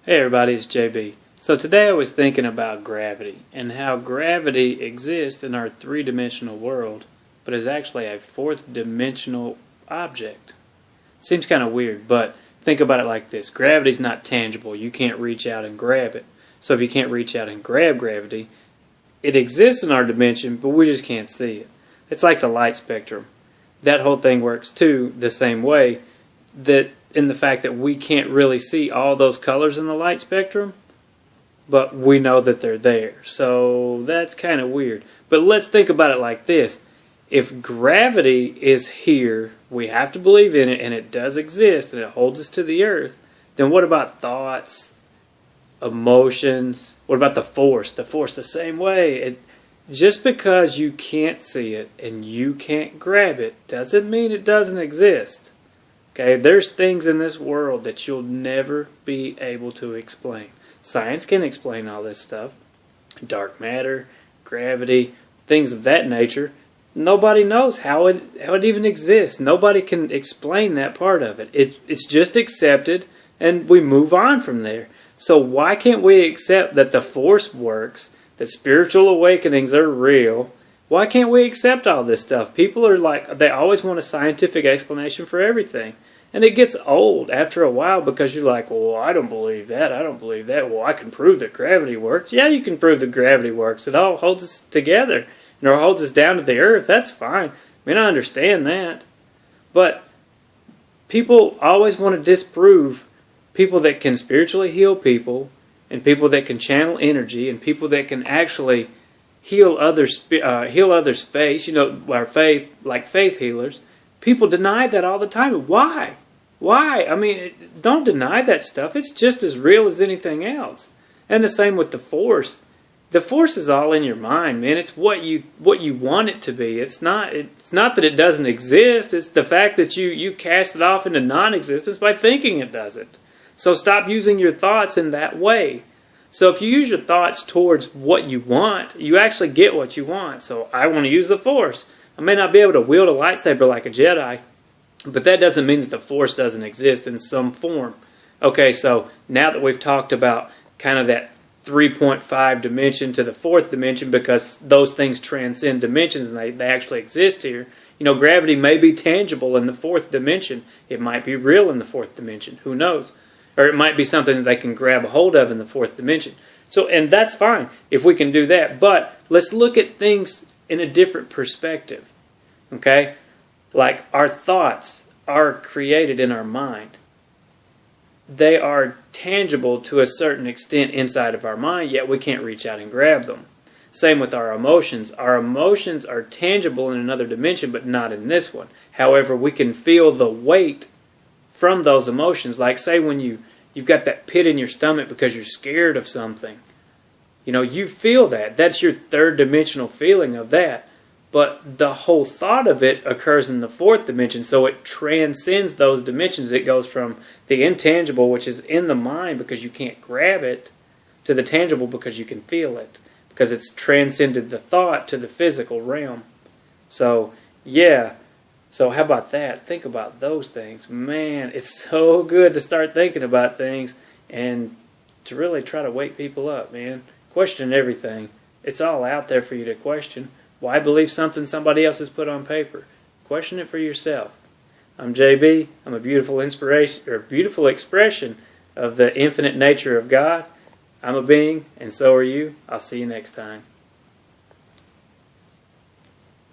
Hey everybody, it's JB. So today I was thinking about gravity and how gravity exists in our three-dimensional world, but is actually a fourth-dimensional object. Seems kind of weird, but think about it like this. Gravity's not tangible. You can't reach out and grab it. So if you can't reach out and grab gravity, it exists in our dimension, but we just can't see it. It's like the light spectrum. That whole thing works too the same way, that in the fact that we can't really see all those colors in the light spectrum, but we know that they're there. So that's kind of weird. But let's think about it like this. If gravity is here, we have to believe in it, and it does exist, and it holds us to the earth, then what about thoughts, emotions? What about the force? The force the same way. Just because you can't see it and you can't grab it doesn't mean it doesn't exist. Okay, there's things in this world that you'll never be able to explain. Science can explain all this stuff. Dark matter, gravity, things of that nature. Nobody knows how it even exists. Nobody can explain that part of it. It's just accepted, and we move on from there. So why can't we accept that the force works, that spiritual awakenings are real? Why can't we accept all this stuff? People are like, they always want a scientific explanation for everything. And it gets old after a while because you're like, well, I don't believe that. I don't believe that. Well, I can prove that gravity works. Yeah, you can prove that gravity works. It all holds us together. And it holds us down to the earth. That's fine. I mean, I understand that. But people always want to disprove people that can spiritually heal people, and people that can channel energy, and people that can actually heal others' faith, our faith, like faith healers. People deny that all the time. Why? Why? I mean, don't deny that stuff. It's just as real as anything else. And the same with the force. The force is all in your mind, man. It's what you want it to be. It's not that it doesn't exist. It's the fact that you cast it off into non-existence by thinking it doesn't. So stop using your thoughts in that way. So if you use your thoughts towards what you want, you actually get what you want. So I want to use the force. I may not be able to wield a lightsaber like a Jedi, but that doesn't mean that the force doesn't exist in some form. Okay, so now that we've talked about kind of that 3.5 dimension to the fourth dimension, because those things transcend dimensions and they actually exist here. Gravity may be tangible in the fourth dimension. It might be real in the fourth dimension. Who knows? Or it might be something that they can grab a hold of in the fourth dimension. So, and that's fine if we can do that. But let's look at things in a different perspective. Okay? Like our thoughts are created in our mind. They are tangible to a certain extent inside of our mind, yet we can't reach out and grab them. Same with our emotions. Our emotions are tangible in another dimension, but not in this one. However, we can feel the weight from those emotions. Like say when you've got that pit in your stomach because you're scared of something. You feel that. That's your third dimensional feeling of that. But the whole thought of it occurs in the fourth dimension, so it transcends those dimensions. It goes from the intangible, which is in the mind because you can't grab it, to the tangible because you can feel it. Because it's transcended the thought to the physical realm. So, yeah. So how about that? Think about those things. Man, it's so good to start thinking about things and to really try to wake people up, man. Question everything. It's all out there for you to question. Why believe something somebody else has put on paper? Question it for yourself. I'm JB. I'm a beautiful inspiration, or beautiful expression of the infinite nature of God. I'm a being, and so are you. I'll see you next time.